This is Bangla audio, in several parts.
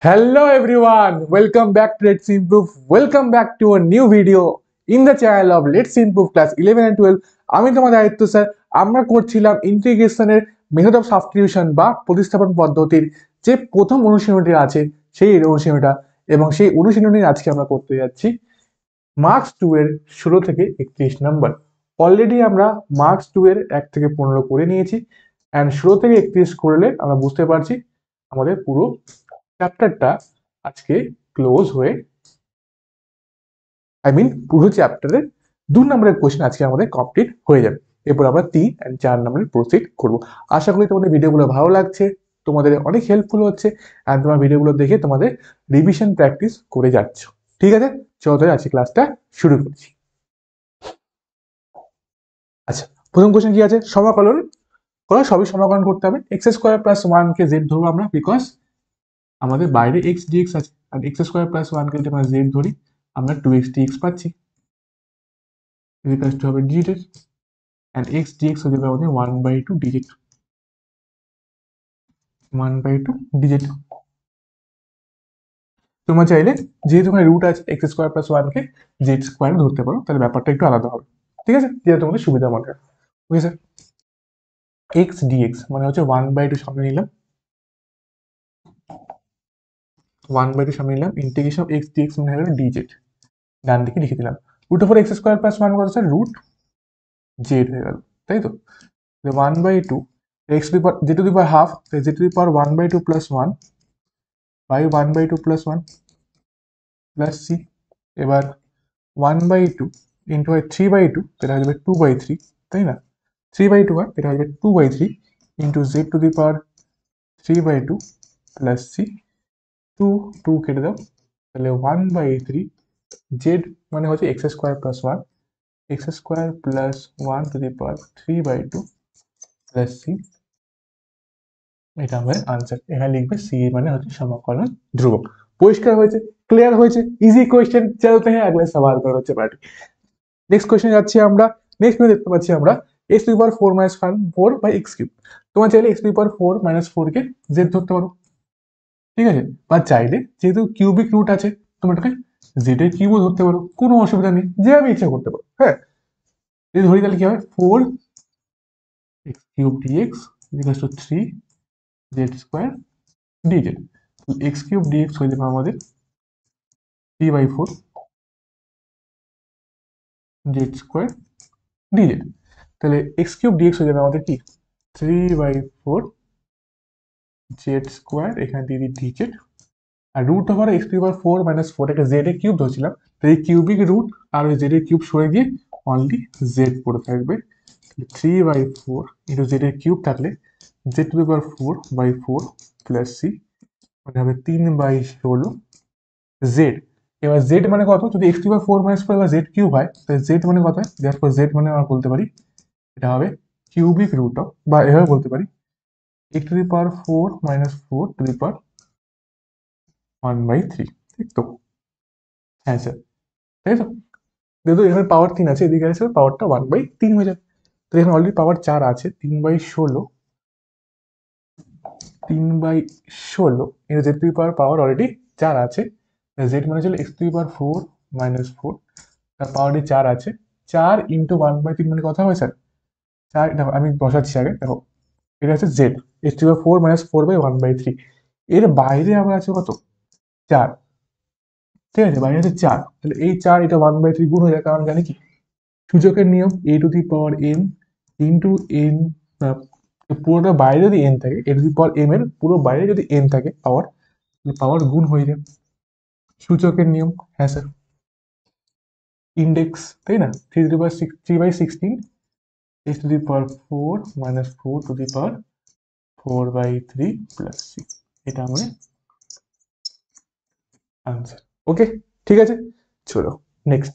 Hello everyone, welcome back to Let's Improve. Welcome back to a new video in the channel of Let's Improve class 11 and 12. আমি তোমাদের আদিত্য স্যার। আমরা করছিলাম ইন্টিগ্রেশনের মেথড অফ সাবস্টিটিউশন বা প্রতিস্থাপন পদ্ধতির যে প্রথম অনুশীলনীটি আছে সেই অনুশীলনীটা, এবং সেই অনুশীলনী আজকে আমরা করতে যাচ্ছি মার্কস 2 এর 16 থেকে 31 নম্বর। অলরেডি আমরা মার্কস 2 এর 1 থেকে 15 করে নিয়েছি, অ্যান্ড 16 থেকে 31 করলে আমরা বুঝতে পারছি আমাদের পুরো চ্যাপ্টারটা আজকে ক্লোজ হয়ে পুরো চ্যাপ্টারের 2 নম্বরের কোয়েশ্চেন আজকে আমাদের কমপ্লিট হয়ে যাবে। এরপর আমরা 3 এন্ড 4 নম্বরে প্রসিড করব। আশা করি তোমাদের ভিডিওগুলো ভালো লাগছে, তোমাদের অনেক হেল্পফুল হচ্ছে, এন্ড তোমার ভিডিওগুলো দেখে তোমাদের রিভিশন প্র্যাকটিস করে যাচ্ছ। ঠিক আছে, চলো তাহলে আজকে ক্লাসটা শুরু করছি। আচ্ছা, প্রথম কোয়েশ্চেন কি আছে? সমাকলন করো, সবই সমাকলন করতে হবে। এক্স স্কোয়ার প্লাস 1 কে জেড ধরবো আমরা, বিকজ আমাদের বাইরে এক্স ডিএক্স আছে, আর এক্স স্কোয়ার প্লাস 1 কে যদি আমরা জেড ধরি আমরা 2x dx পাচ্ছি, ইকুয়াল টু হবে dz, and x dx হয়ে যাবে আমাদের 1/2 dz, 1/2 dz। তোমরা চাইলে যেহেতু এখানে রুট আছে এক্স স্কোয়ার প্লাস 1 কে জেড স্কোয়ার ধরতে পারো, তাহলে ব্যাপারটা একটু আলাদা হবে। ঠিক আছে, যেটা তোমাদের সুবিধা মনে। ওকে স্যার, এক্স ডিএক্স মানে হচ্ছে 1/2 সামনে নিলাম, 1/2 সামনে নিলাম, ইন্টিগ্রেশন অফ এক্স ডিএক্স মানে হলো dz, ডান দিকে লিখে দিলাম। Root over x square plus 1 কত স্যার? রুট জেড হয়ে গেল, তাই তো? 1/2 x to the power z to the power half, z to the power 1/2 plus 1 by 1/2 plus 1 plus c। এবার 1/2 ইন্টু হয় 3/2, এটা হয়ে যাবে 2/3, তাই না? 3/2 হয়, এটা হয়ে যাবে 2/3 into z to the power 3/2 plus c, 2 কেটে দাও, তাহলে 1/3 z মানে হচ্ছে x square plus 1, x square plus 1 two the power 3/2 plus c। এটা আমাদের আনসার। এখানে লিখবে সি মানে হচ্ছে সমাকলন ধ্রুবক। পরিষ্কার হয়েছে? ক্লিয়ার হয়েছে? Easy question. চলতে হ্যাঁ আগলে সওয়াল করা হচ্ছে পার্টি। নেক্সট কোয়েশ্চেন যাচ্ছি আমরা। নেক্সট দেখতে পাচ্ছি আমরা x to the power 4 minus 4 by x cube. তোমরা চাইলে x to the power 4 minus 4 কে জেড ধরতে পারো, ঠিক আছে? বা চাইলে যেহেতু কিউবিক রুট আছে তোমরা এটাকে জেড এর কিউবও ধরতে পারো, কোনো অসুবিধা নেই, যে আমি ইচ্ছা করতে পারো। হ্যাঁ, যদি ধরি তাহলে কি হবে? 4 x cube dx equal to 3 z square dz. X cube dx হয়ে যাবে আমাদের 3/4 জেড স্কোয়ার ডিজেড। তাহলে এক্স কিউব ডিএক্স হয়ে যাবে আমাদের কি 3/4 জেড স্কোয়ার, এখানে দিয়ে দিই ডিজেড, আর root over x to the power 4 minus 4 একটা জেড এর কিউব ধরছিলাম, তো এই কিউবিক রুট আর ওই জেড এর কিউব সরে গিয়ে অনলি জেড পড়ে থাকবে। 3/4 ইন্টু জেড এর কিউব থাকলে z to the power 4/4 plus c মানে হবে 3/16 জেড। এবার জেড মানে কত? যদি x to the power 4 minus 4 z cube হয়, তাহলে জেড মানে কত হয়? দেয়ারফর জেড মানে আমরা বলতে পারি এটা হবে কিউবিক রুট অফ, বা এভাবে বলতে পারি x to the power 4 minus 4 to the power 1/3। ঠিক তো? হ্যাঁ স্যার, তাই তো? যেহেতু এখানে পাওয়ার 3 আছে, এদিকে আছে পাওয়ারটা 1/3 হয়ে যাবে। তো এখানে অলরেডি পাওয়ার 4 আছে, 3/16, 3/16 এটা Z to the power power already 4 আছে। জেড মানে ছিল x to the power 4 minus 4, তার পাওয়ারটি 4 আছে, 4 ইন্টু 1/3 মানে কথা হয় স্যার 4। দেখো আমি বসাচ্ছি আগে, দেখো এটা হচ্ছে Z x to the power 4 minus 4/1/3, এর বাইরে আমরা আছে কত? 4। ঠিক আছে, বাইরে আছে 4, তাহলে এই 4 এটা 1/3 গুণ হয়ে যায়, কারণ জানি কি সূচকের নিয়ম a to the power n into n, পুরোটা বাইরে যদি এন থাকে, এ টু দি পাওয়ার এম এর পুরো বাইরে যদি এন থাকে পাওয়ার, পাওয়ার গুণ হয়ে যায়, সূচকের নিয়ম। হ্যাঁ স্যার, ইন্ডেক্স, তাই না? 3/16 x to the power 4 minus 4 to the power 4/3 plus 6, এটা আমাদের আনসার। ওকে, ঠিক আছে, চলো next.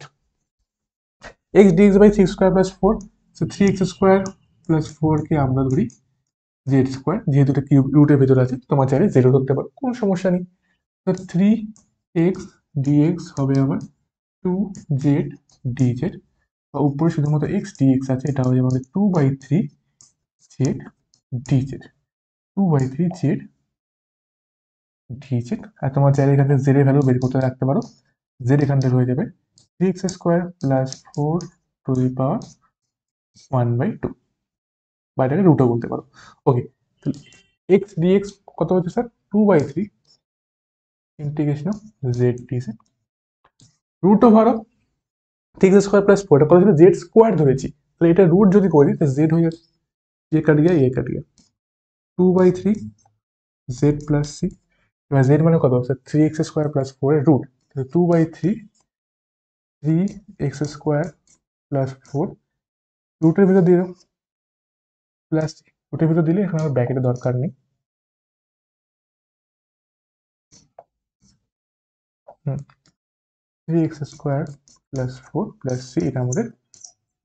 X dx by 6 square plus 4, so 3x square plus 4 কে আমরা ধরি জেড স্কোয়ার, যেহেতু এটা কিউব রুটের ভেতরে আছে, তোমার চাইলে জেডও ধরতে পারো, কোনো সমস্যা নেই। তো 3x dx হবে আমার 2z dz, বা উপরে শুধুমাত্র x dx আছে, এটা হয়ে যাবে আমাদের 2/3 z dz, 2/3 z ডিজিট। আর তোমার চাইলে এখান থেকে জেড এর ভ্যালু বের করতে রাখতে পারো, জেড এখান থেকে হয়ে যাবে 3x² প্লাস 4 টু দি পাওয়ার 1/2, বা এটাকে রুটও বলতে পারো। ওকে, তাহলে এক্স ডিএক্স কত হচ্ছে sir? 2/3 integration of z dz root over of 3x² plus 4, এটা কত ছিল? জেড স্কোয়ার ধরেছি, তাহলে এটা রুট যদি করে দিই তাহলে জেড হয়ে যাচ্ছে, এ কাট গিয়া এ কাট গিয়া 2/3 জেড প্লাস সি। এবার জেড মানে কত হচ্ছে? 3x² প্লাস 4 এর রুট, তাহলে 2/3 3x² প্লাস 4 রুটের ভিতর দিয়ে দাও প্লাস সি, রুটের ভিতর দিলে এখানে আমার ব্র্যাকেটের দরকার নেই। 3x² প্লাস 4 প্লাস সি, এটা আমাদের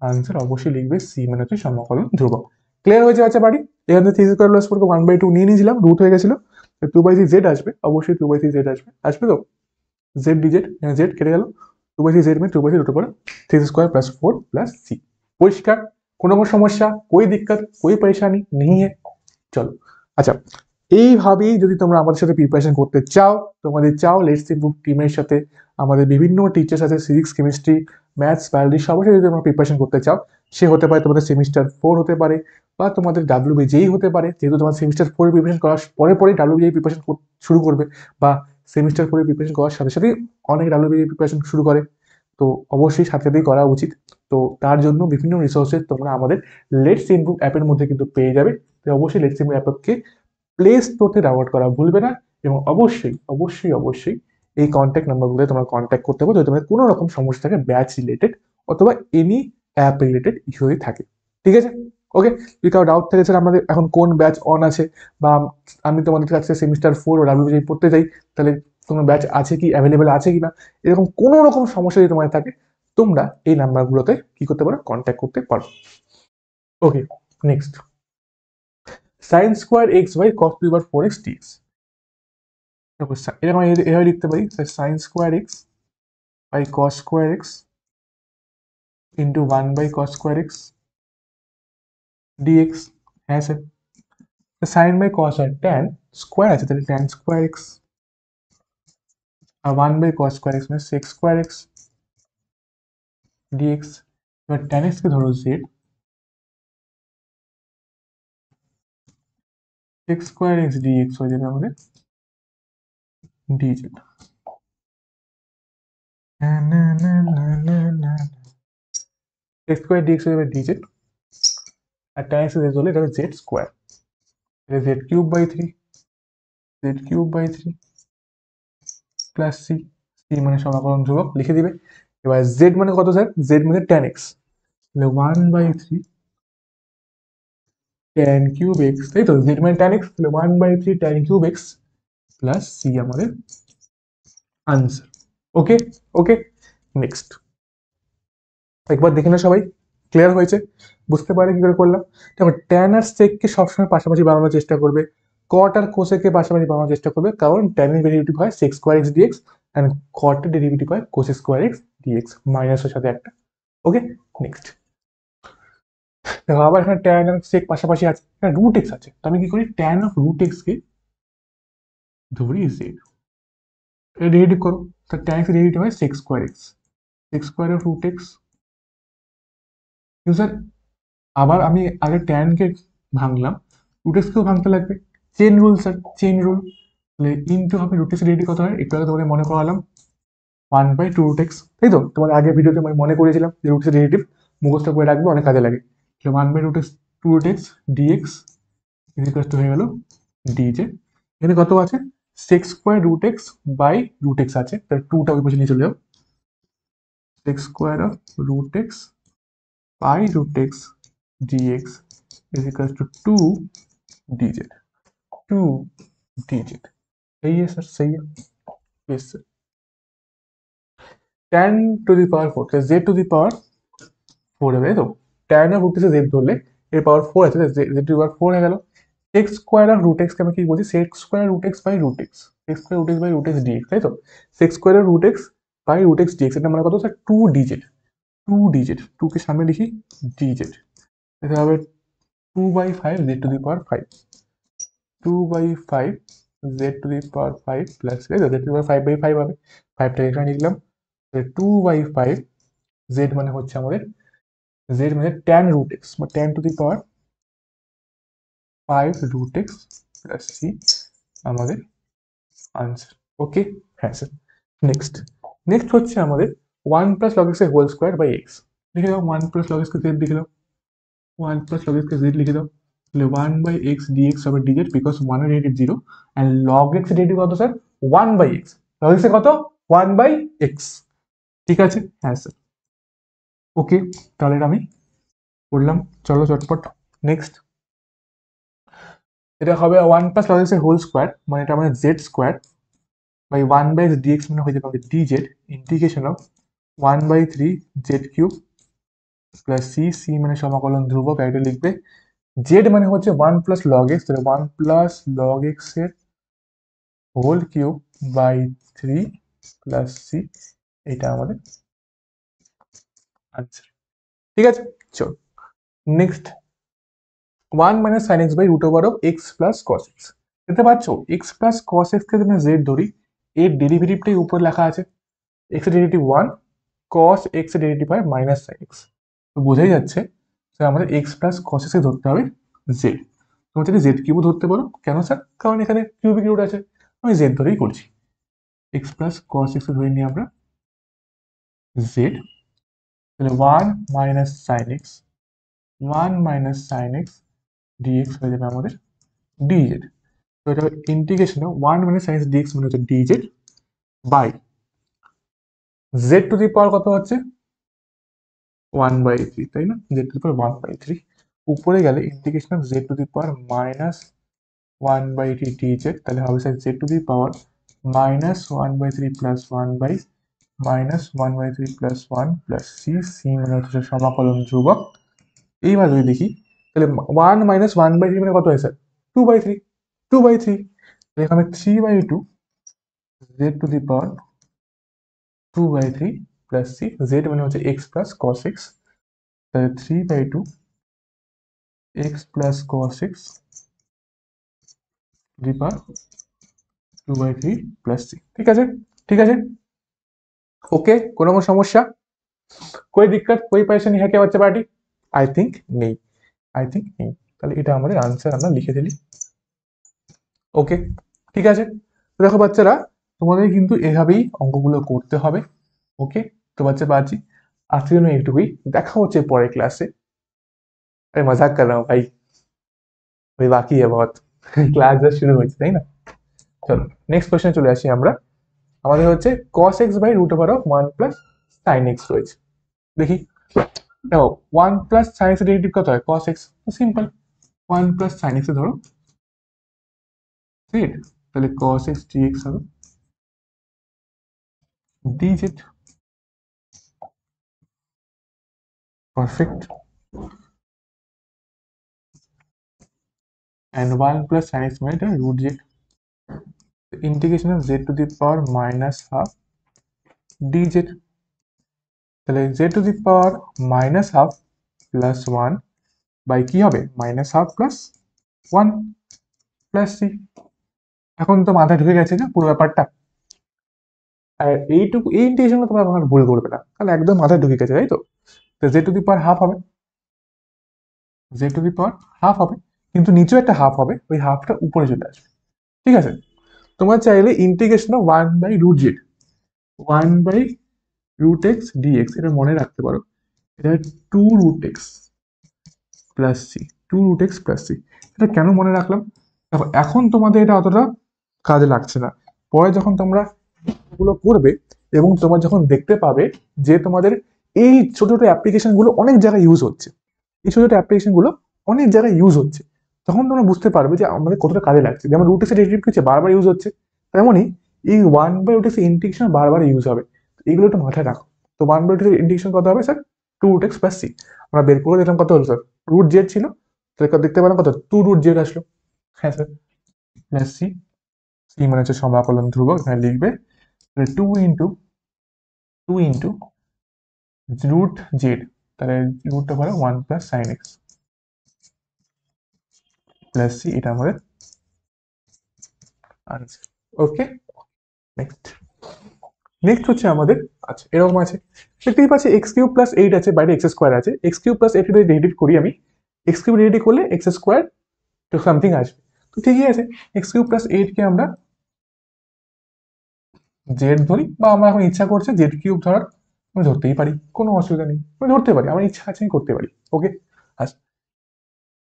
আনসার। অবশ্যই লিখবে সি মানে হচ্ছে সমকলন ধ্রুবক। ক্লিয়ার হয়েছে বাচ্চা বাড়ি? এখান থেকে 3x² প্লাস 4 কে 1/2 নিয়ে নিয়েছিলাম, রুট হয়ে গেছিল, 2/3 জেড আসবে, অবশ্যই 2/3 জেড আসবে, আসবে তো জেড ডিজেড, জেড কেটে গেল, 2/3 জেড में 2/3 रूट पर 3x² प्लस 4 प्लस सी। পরিষ্কার? কোনো সমস্যা, कोई दिक्कत, कोई परेशानी नहीं है? চলো, আচ্ছা, এইভাবেই যদি তোমরা আমাদের সাথে প্রিপারেশন করতে চাও, তোমাদের চাও লেটস ইমপ্রুভ টিমের সাথে, আমাদের বিভিন্ন টিচার সাথে ফিজিক্স কেমিস্ট্রি ম্যাথস বায়োলজি সবার সাথে যদি তোমরা প্রিপারেশন করতে চাও, সে হতে পারে তোমাদের সেমিস্টার 4 হতে পারে, বা তোমাদের ডাব্লিউবিজেই হতে পারে, যেহেতু তোমার সেমিস্টার 4 প্রিপারেশন করার পরে পরেই ডাব্লিউবিজেই প্রিপারেশন শুরু করবে, বা সেমিস্টার 4 প্রিপারেশন করার সাথে সাথেই অনেক ডাব্লিউবিজেই প্রিপারেশন শুরু করে, তো অবশ্যই সাথে সাথেই করা উচিত। তো তার জন্য বিভিন্ন রিসোর্সেস তোমরা আমাদের লেটস ইমপ্রুভ অ্যাপের মধ্যে কিন্তু পেয়ে যাবে। তো অবশ্যই লেটস ইমপ্রুভ অ্যাপকে প্লে স্টোর থেকে ডাউনলোড করা ভুলবে না, এবং অবশ্যই অবশ্যই অবশ্যই এই কন্ট্যাক্ট নাম্বারগুলো তোমরা কন্ট্যাক্ট করতে পারো যদি তোমাদের কোনো রকম সমস্যা থাকে ব্যাচ রিলেটেড অথবা এনি অ্যাপ রিলেটেড ইস্যু যদি থাকে। ঠিক আছে? ওকে, যদি কারো ডাউট থাকে স্যার আমাদের এখন কোন ব্যাচ অন আছে, বা আমি তোমাদের কাছে সেমিস্টার 4 ও ডাব্লিউবিজি পড়তে চাই, তাহলে কোনো ব্যাচ আছে কি, অ্যাভেলেবেল আছে কি না, এরকম কোনো রকম সমস্যা যদি তোমাদের থাকে, তোমরা এই নাম্বারগুলোতে কি করতে পারো? কন্ট্যাক্ট করতে পারো। Okay, next, sine square x by cos to the power 4x dx। দেখো এটা আমরা এভাবে লিখতে পারি, sine square x by cos square x into 1/cos² x dx। হ্যাঁ স্যার, সাইন বাই কস আর ট্যান স্কোয়ার আছে, তাহলে ট্যান স্কোয়ার এক্স, আর 1/cos² x মানে সেক স্কোয়ার এক্স dx। এবার ট্যান এক্স কে ধরো z, sec square x dx হয়ে যাবে আমাদের dz। সেক স্কোয়ার dx হয়ে যাবে dz, আর ট্যান এক্স হলে এটা হবে জেড স্কোয়ার, এটা z³/3, z³/3 plus c, c মানে সমাকলন ধ্রুবক লিখে দিবে। এবার জেড মানে কত স্যার? জেড মানে ট্যান এক্স, তাহলে 1/3 ট্যান কিউব এক্স, তাই তো, জেড মানে ট্যান এক্স, তাহলে 1/3 tan cube x plus c আমাদের আনসার। ওকে, ওকে, নেক্সট, একবার দেখে না সবাই, ক্লিয়ার হয়েছে? বুঝতে পারে কি করে করলাম? দেখো, ট্যান আর সেককে সবসময় পাশাপাশি বানানোর চেষ্টা করবে, কট আর কোসেককে পাশাপাশি বানানোর চেষ্টা করবে, কারণ ট্যানের ডেরিভেটিভ হয় sec square x dx, and কটের ডেরিভেটিভ হয় কোসেক স্কোয়ার এক্স ডিএক্স, মাইনাসের সাথে একটা। ওকে, নেক্সট, দেখো আবার এখানে ট্যান আর সেক পাশাপাশি আছে, এখানে রুট এক্স আছে, তো আমি কি করি? ট্যান অফ রুট এক্স কে ধরি জেড, এটা ডেরিভেটিভ করো, তো ট্যান এক্স ডেরিভেটিভ হয় sec square x, sec square of root x. কিন্তু স্যার আবার আমি আগে ট্যানকে ভাঙলাম, রুট এক্সকেও ভাঙতে লাগবে, chain rule sir, chain rule, তাহলে ইনটু হবে রুট এক্স ডেরিভেটিভ কত হয়, একটু আগে তোমাদের মনে করালাম 1/2 রুট এক্স, তাই তো, তোমার আগের ভিডিওতে আমি মনে করেছিলাম যে রুট এক্স ডেরিভেটিভ মুখস্থ করে রাখবে, অনেক কাজে লাগে। তাহলে 1/2 root x dx equal to হয়ে গেল ডিজে। এখানে কত আছে? Sec square root x by root x আছে, তাহলে টুটা ওই পাশে নিয়ে চলে যাও, sec square of root x by root x dx is equals to 2 dz, 2 dz। सही है सर, सही है, yes sir. 10 to the power 4, z to the power 4 है तो tan of root x z ধরলে এর পাওয়ার 4 আছে, z টু দি পাওয়ার 4 হয়ে গেল। x square of root x কে আমি কি বলছি? sec square root x by root x, sec square root x by root x dx, তাই তো, sec square of root x by root x dx, এটা মানে কত স্যার? 2 dz, 2 dz, 2 কে সামনে লিখি dz, এটা হবে 2/5 z to the power 5, 2/5 z to the power 5 plus z to the power 5/5 হবে, 5টাকে এখানে লিখলাম। 2/5 জেড মানে হচ্ছে আমাদের জেড মানে tan রুট এক্স বা tan to the power 5 root x plus c আমাদের আনসার। ওকে, হ্যাঁ স্যার। নেক্সট নেক্সট হচ্ছে আমাদের 1 প্লাস লগ এক্স এর হোল স্কোয়ার বাই এক্স। লিখে দাও 1 প্লাস লগ এক্স কে জেড লিখে দাও, 1 প্লাস লগ এক্স কে জেড লিখে দাও। তাহলে 1/x dx হবে dz বিকজ 1 এর ডেরিভেটিভ 0 এন্ড log x এর ডেরিভেটিভ কত স্যার? 1/x। log x এর কত? 1/x। ঠিক আছে, হ্যাঁ স্যার। ওকে, তাহলে এটা আমি করলাম। চলো চটপট নেক্সট। এটা হবে 1 প্লাস log x এর হোল স্কোয়ার, মানে এটা আমাদের Z square by 1/x dx মানে হয়ে যাবে dz integration of 1/3 z cube plus c, c মানে সমাকলন ধ্রুবক, এটা লিখবে। জেড মানে হচ্ছে 1 প্লাস লগ এক্স, তাহলে 1 প্লাস লগ এক্স এর whole cube by 3 plus C, এটা আমাদের আনসার। ঠিক আছে, চল next. 1 minus sine x by root over of x plus cos x. দেখতে পাচ্ছ এক্স প্লাস কস এক্স কে যদি জেড ধরি, এর ডেরিভেটিভটাই উপরে লেখা আছে, এক্স এর ডেরিভেটিভ 1, কস এক্স এর ডেরিভেটিভ হয় মাইনাস সাইন এক্স। তো বোঝাই যাচ্ছে স্যার আমাদের এক্স প্লাস কস এক্স ধরতে হবে জেড। তুমি যদি জেড কিউব ধরতে পারো, কেন স্যার? কারণ এখানে কিউবিক রুট আছে, আমি জেড ধরেই করছি। এক্স প্লাস কস এক্স ধরে নিই আমরা জেড, তাহলে 1 minus sine x, 1 minus sine x dx হয়ে যাবে আমাদের ডিজেড। তো এটা integration 1 minus sine x dx মানে হচ্ছে dz by z to the power কত হচ্ছে 1/3, তাই না? জেড টু দি পাওয়ার 1/3 উপরে গেলে integration of z to the power minus 1/3 dz, তাহলে হবে sir z to the power minus 1/3 plus 1 minus 1/3 plus 1 plus c, c মানে হচ্ছে সমাকলন ধ্রুবক। এইবার যদি দেখি তাহলে 1 মাইনাস 1/3 মানে কত হয় স্যার? 2/3, 2/3। এখানে 3/2 Z to the power 2/3 plus C, Z মানে হচ্ছে এক্স প্লাস কস এক্স, তাহলে 3/2 X plus cos X the power 2/3 plus C. ঠিক আছে, ঠিক আছে, ओके। কোনো সমস্যা? कोई दिक्कत, कोई परेशानी है क्या बच्चा पार्टी? आई थिंक नहीं, आई थिंक नहीं। তাহলে এটা আমাদের আনসার আমরা লিখে দিলি। ওকে, ঠিক আছে। তো দেখো বাচ্চারা, তোমাদের কিন্তু এভাবেই অঙ্কগুলো করতে হবে। ওকে, তো বাচ্চা বাজি আজকের জন্য এইটুকুই, দেখা হচ্ছে পরের ক্লাসে। अरे मजाक कर रहा हूँ भाई, भाई बाकी है बहुत ক্লাস জাস্ট শুরু হয়েছে, তাই না? চলো নেক্সট কোশ্চেন চলে আসি আমরা। আমাদের হচ্ছে cos x by root over of 1 plus sine x রয়েছে। দেখি, দেখো 1 প্লাস সাইন এক্স ডেরিভেটিভ কত হয়? cos x, simple. 1 plus sine x ধরো জেড, তাহলে cos x dx হবে dz। Perfect. and 1 plus sin x মানে এটা root z, integration of z to the power minus half dz, তাহলে z to the power minus half plus 1 by কি হবে minus half plus 1 plus c। এখন তো মাথায় ঢুকে গেছে না পুরো ব্যাপারটা? আর এইটুকু এই ইন্টিগ্রেশনটা তোমরা কখনো ভুল করবে না, তাহলে একদম মাথায় ঢুকে গেছে, তাই তো? তো z to the power half হবে, z to the power half হবে, কিন্তু নিচেও একটা হাফ হবে, ওই হাফটা উপরে চলে আসবে। ঠিক আছে, তোমরা চাইলে integration of 1/√z, 1/√x dx এটা মনে রাখতে পারো, এটা 2√x plus C, 2√x plus C. এটা কেন মনে রাখলাম? দেখো এখন তোমাদের এটা অতটা কাজে লাগছে না, পরে যখন তোমরা এগুলো করবে এবং তোমরা যখন দেখতে পাবে যে তোমাদের এই ছোট ছোট অ্যাপ্লিকেশন গুলো অনেক জায়গায় ইউজ হচ্ছে, এই ছোট ছোট অ্যাপ্লিকেশন গুলো অনেক জায়গায় ইউজ হচ্ছে, তখন তোমরা বুঝতে পারবে যে আমাদের কতটা কাজে লাগছে। যেমন রুট এক্স ডেরিভেটিভ কিছু বারবার ইউজ হচ্ছে, তেমনই এই 1/√x ইন্টিগ্রেশন বারবার ইউজ হবে। এগুলো একটু মাথায় রাখো। তো 1/√x ইন্টিগ্রেশন কত হবে স্যার? 2√x plus C. আমরা বের করে দেখলাম কত হলো স্যার? রুট জেড ছিল, তাহলে দেখতে পেলাম কত 2√z আসলো। হ্যাঁ স্যার, প্লাস সি, সি মানে হচ্ছে সমাকলন ধ্রুবক, এখানে লিখবে 2 ইন্টু রুট জেড, তাহলে রুটটা হলো 1 plus sine x plus C, এটা আমাদের আনসার। ওকে, নেক্সট নেক্সট হচ্ছে আমাদের, আচ্ছা এরকম আছে, দেখতেই পাচ্ছি এক্স কিউব প্লাস এইট আছে, বাইরে এক্স স্কোয়ার আছে, এক্স কিউব প্লাস এইট যদি রেডিট করি আমি, এক্স কিউব রেডি করলে এক্স স্কোয়ার তো সামথিং আসবে, তো ঠিকই আছে। এক্স কিউব প্লাস এইটকে আমরা জেড ধরি, বা আমার এখন ইচ্ছা করছে জেড কিউব ধরার, আমি ধরতেই পারি, কোনো অসুবিধা নেই, আমি ধরতে পারি, আমার ইচ্ছা আছে আমি করতে পারি। ओके, अच्छा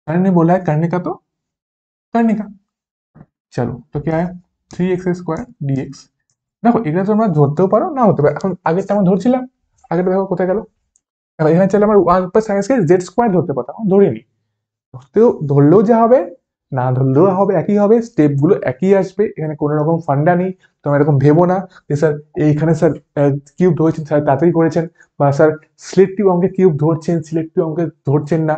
सर ने बोला है करने का तो करने का, चलो तो क्या है 3x² dx। দেখো এটা তোমরা ধরতেও পারো না হতে পারে, এখন আগেরটা আমরা ধরছিলাম, আগেরটা দেখো কোথায় গেল, এবার এখানে চাইলে আমরা 1+sin² জেড স্কোয়ার ধরতে পারতাম, ধরিনি। ধরতেও ধরলেও যা হবে, না ধরলেও হবে, একই হবে, স্টেপগুলো একই আসবে, এখানে কোনো রকম ফান্ডা নেই। তোমরা এরকম ভেবো না যে স্যার এইখানে স্যার কিউব ধরেছেন, স্যার তাড়াতাড়ি করেছেন, বা স্যার সিলেক্টিভ অঙ্কে কিউব ধরছেন, সিলেক্টিভ অঙ্কে ধরছেন না,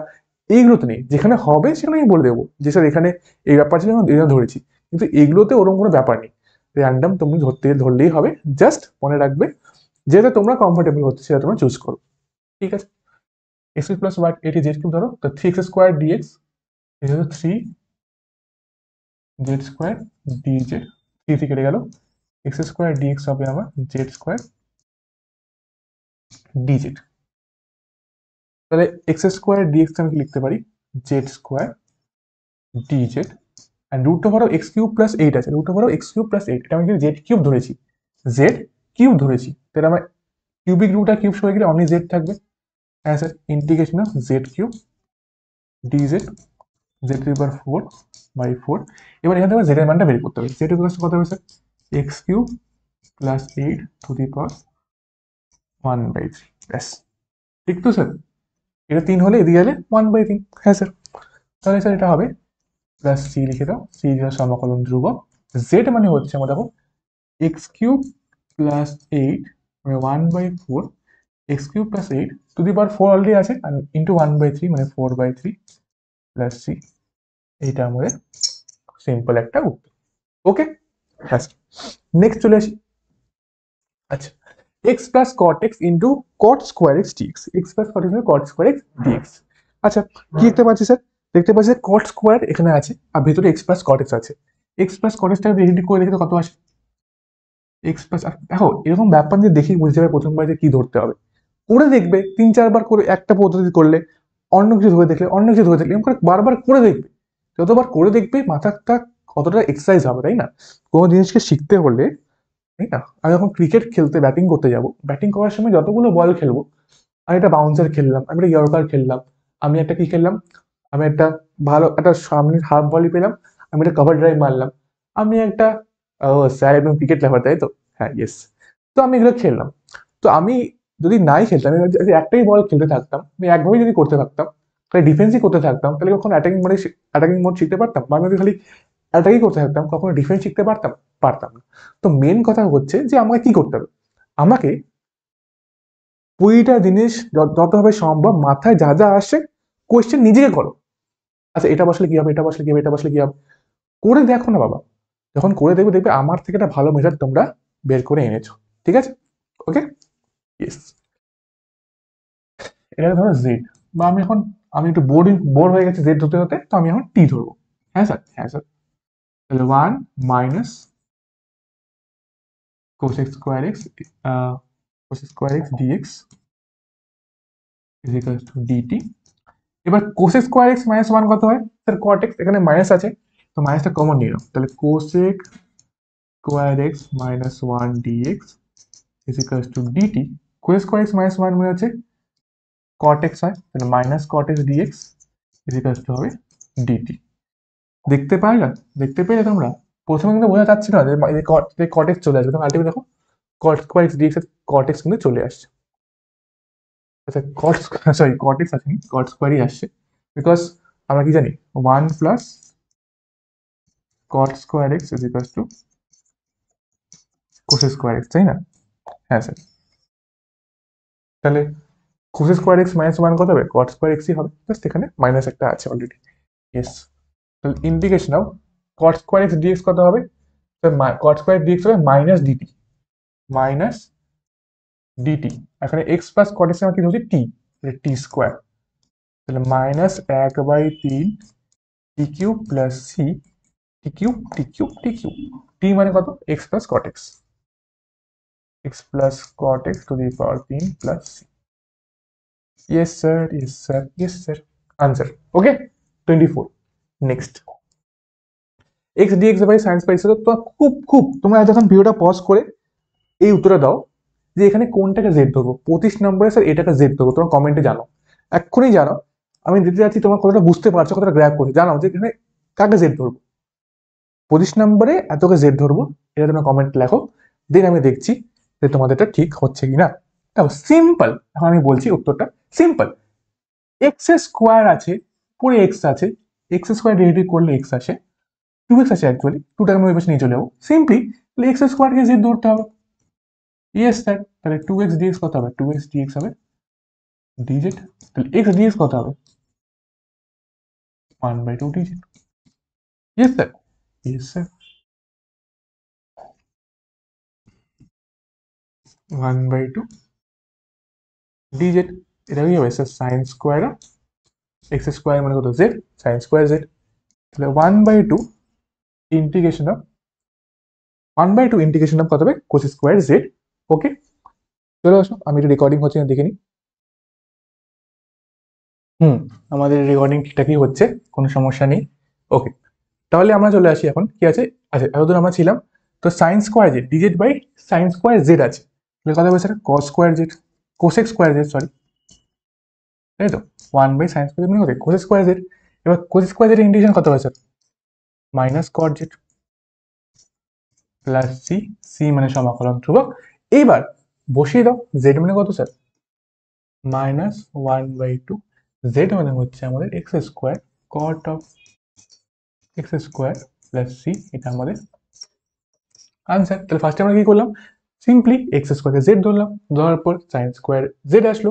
এইগুলো তো নেই। যেখানে হবে সেখানে আমি বলে দেবো যে স্যার এখানে এই ব্যাপার ছিল, আমি এটা ধরেছি, কিন্তু এগুলোতে ওরকম কোনো ব্যাপার নেই, র্যান্ডাম তুমি ধরলেই হবে। জাস্ট মনে রাখবে যেটা তোমরা কমফোর্টেবল হচ্ছে সেটা তোমরা চুজ করো, ঠিক আছে। এক্স প্লাস ওয়াই এটি জেড কিউব ধরো, তো 3x² dx is 3z² dz, 3 থেকে কেটে গেল, x² dx হবে আমার z² dz। তাহলে x² dx আমি লিখতে পারি z² dz, and root over x cube plus eight আছে, root over x cube plus eight, এটা আমি কিন্তু জেড কিউব ধরেছি, জেড কিউব ধরেছি, তাহলে আমার কিউবিক রুট আর কিউব সরে গেলে অনলি জেড থাকবে, হ্যাঁ sir, integration of Z cube DZ z⁴/4। এবার এখান থেকে জেড এর মানটা বের করতে হবে, জেড ইকুয়াল টু কত হবে স্যার, এক্স কিউব প্লাস 8⁻1/3, ব্যাস, ঠিক তো স্যার, এটা 3 হলে এদিকে গেলে 1/3, হ্যাঁ স্যার। তাহলে স্যার এটা হবে প্লাস সি লিখে দাও, সি যেটা সমাকলন ধ্রুবক, জেড মানে হচ্ছে আমার দেখো এক্স কিউব প্লাস 8 মানে 1/4, এক্স কিউব প্লাস 8⁴ অলরেডি আছে, আর ইন্টু 1/3 মানে 4/3 প্লাস সি, এইটা আমাদের সিম্পল একটা উত্তর। ওকে, হ্যাঁ। নেক্সট চলে আসি, আচ্ছা x plus cot x into cot square x dx, x plus cot x cot square x dx. আচ্ছা কি দেখতে পাচ্ছি স্যার, দেখতে পাচ্ছি কট স্কোয়ার এখানে আছে, আর ভিতরে এক্স প্লাস কট এক্স আছে, এক্স প্লাস কট এক্সটা রেডি করে দেখে তো কত আসে, এক্স প্লাস, দেখো এরকম ব্যাপার যে দেখি বুঝতে হবে প্রথমবার যে কি ধরতে হবে, করে দেখবে 3-4 বার করে একটা পদ্ধতি করলে, অন্য কিছু ধরে দেখলে অন্য কিছু ধরে দেখলে, এরকম করে বারবার করে দেখবে, যতবার করে দেখবে মাথাটা কতটা এক্সারসাইজ হবে, তাই না? কোনো জিনিসকে শিখতে হলে, তাই না? আমি যখন ক্রিকেট খেলতে ব্যাটিং করতে যাব, ব্যাটিং করার সময় যতগুলো বল খেলবো, আমি একটা বাউন্সার খেললাম, আমি একটা ইয়র্কার খেললাম, আমি একটা কি খেললাম, আমি একটা ভালো একটা সামনে হাফ বলই পেলাম, আমি একটা কভার ড্রাইভ মারলাম, আমি একটা, ও স্যার একদম ক্রিকেট লাভার তাই তো, হ্যাঁ ইয়েস, তো আমি এগুলো খেললাম। তো আমি যদি নাই খেলতাম, আমি যদি একটাই বল খেলতে থাকতাম, আমি একভাবেই যদি করতে থাকতাম, তাহলে ডিফেন্সই করতে থাকতাম, তাহলে কখন অ্যাটাকিং মোড শিখতে পারতাম, বা আমি যদি খালি অ্যাটাকই করতে থাকতাম, কখনো ডিফেন্স শিখতে পারতাম, পারতাম না। তো মেন কথা হচ্ছে যে আমাকে কি করতে হবে, আমাকে 20টা জিনিস যতভাবে সম্ভব মাথায় যা যা আসে কোয়েশ্চেন নিজেকে করো, আচ্ছা এটা বসলে কি হবে, এটা বসলে কি হবে, এটা বসলে কি হবে, করে দেখো না বাবা, যখন করে দেখবে দেখবে আমার থেকে একটা ভালো মেথড তোমরা বের করে এনেছো, ঠিক আছে। ওকে, ইয়েস, এটা ধরো জেড, বা আমি এখন, আমি একটু বোর হয়ে গেছি জেড ধরতে হতে, তো আমি এখন টি ধরবো, হ্যাঁ স্যার, হ্যাঁ স্যার, তাহলে 1 minus cos x² x cos² x dx is equal to dt। এবার cos² x মাইনাস 1 কত হয় স্যার, cot x, এখানে মাইনাস আছে, তো মাইনাসটা কমন নিয়ে নাও, তাহলে cos² x minus 1 dx is equal to dt। cos² x minus 1 মানে হচ্ছে cot x হয়, তাহলে minus cot x dx is equal to হবে dt। দেখতে পাইলা, দেখতে পেলে তোমরা, প্রথমে কিন্তু বোঝা যাচ্ছে না যে cot x চলে আসবে, তুমি আলটিমেট দেখো cot² x dx এর cot x কিন্তু চলে আসছে, আচ্ছা cot x আসেনি, cot স্কোয়ারই আসছে, বিকজ আমরা কি জানি 1 plus cot² x is equal to cos² x, তাই না? হ্যাঁ স্যার, তাহলে cos² x মাইনাস 1 কত হবে, cot² x ই হবে, জাস্ট এখানে মাইনাস একটা আছে অলরেডি, ইয়েস। তাহলে integration of cot² x dx কত হবে, cot² dx হবে মাইনাস ডিটি, মাইনাস ডিটি, এখানে x প্লাস cot x আমরা কি ধরছি টি, টি স্কোয়ার, তাহলে -1/3 t cube plus c t cube t cube t cube, t মানে কত, x plus cot x, x plus cot x to the power 3 plus c. Yes sir, yes sir, yes sir, answer. Okay, 24। Next, x dx by science পাইছে। তো খুব খুব তোমরা যখন ভিডিওটা পজ করে এই উত্তরটা দাও যে এখানে কোনটাকে জেড ধরবো, 25 নম্বরে স্যার এটাকে জেড ধরবো, তোমরা কমেন্টে জানো, এক্ষুনি জানো। আমি দিতে যাচ্ছি, তোমার কতটা বুঝতে পারছো, কতটা গ্র্যাব করছো, জানাও যে এখানে কাকে জেড ধরবো, 25 নম্বরে এতকে জেড ধরবো, এটা তোমরা কমেন্ট লেখো। দেন আমি দেখছি যে তোমাদেরটা ঠিক হচ্ছে কিনা। দেখো সিম্পল, এখন আমি বলছি উত্তরটা সিম্পল। এক্স স্কোয়ার আছে, পুরো এক্স আছে, এক্স স্কোয়ার ডিভাইড করলে এক্স আসে, 2x আছে অ্যাকচুয়ালি, 2টাকে আমি ওই পাশে নিয়ে চলে যাবো সিম্পলি, তাহলে এক্স স্কোয়ারকে জেড ধরতে হবে। ইয়েস স্যার, তাহলে 2x dx কত হবে, 2x dx হবে dz, তাহলে x dx কত হবে, 1/2 dz। Yes sir, yes sir, 1/2 dz। এটা কি হবে sir, sign square x square মানে কত জেড, সাইন স্কোয়ার জেড, তাহলে 1/2 ইন্টিগ্রেশন অফ 1/2 ইন্টিগ্রেশন অফ কত হবে, কোস স্কোয়ার জেড। ওকে, চলে আসো, আমি একটু রেকর্ডিং হচ্ছে না দেখে নিই। আমাদের রেকর্ডিং ঠিকঠাকই হচ্ছে, কোনো সমস্যা নেই। ওকে, তাহলে আমরা চলে আসি এখন কি আছে। আচ্ছা, এতদূর আমরা ছিলাম, তো sine square z dz by sine square z আছে, তাহলে কথা বলছে cos square z, cosec square z sorry, তাই তো 1/sin স্কোয়ার জেড মানে কত, কোস স্কোয়ার জেড। এবার কোস স্কোয়ার জেড ইন্টিগ্রেশন কত হয় sir, minus cot z plus c, c মানে সমাকলন ধ্রুবক। এইবার বসিয়ে দাও, জেড মানে কত স্যার, -1/2, জেড মানে হচ্ছে আমাদের x square cot of x square plus C, এটা আমাদের আনসার। তাহলে ফার্স্টে আমরা কি করলাম, সিম্পলি এক্স স্কোয়ারকে জেড ধরলাম, ধরার পর সাইন স্কোয়ার জেড আসলো,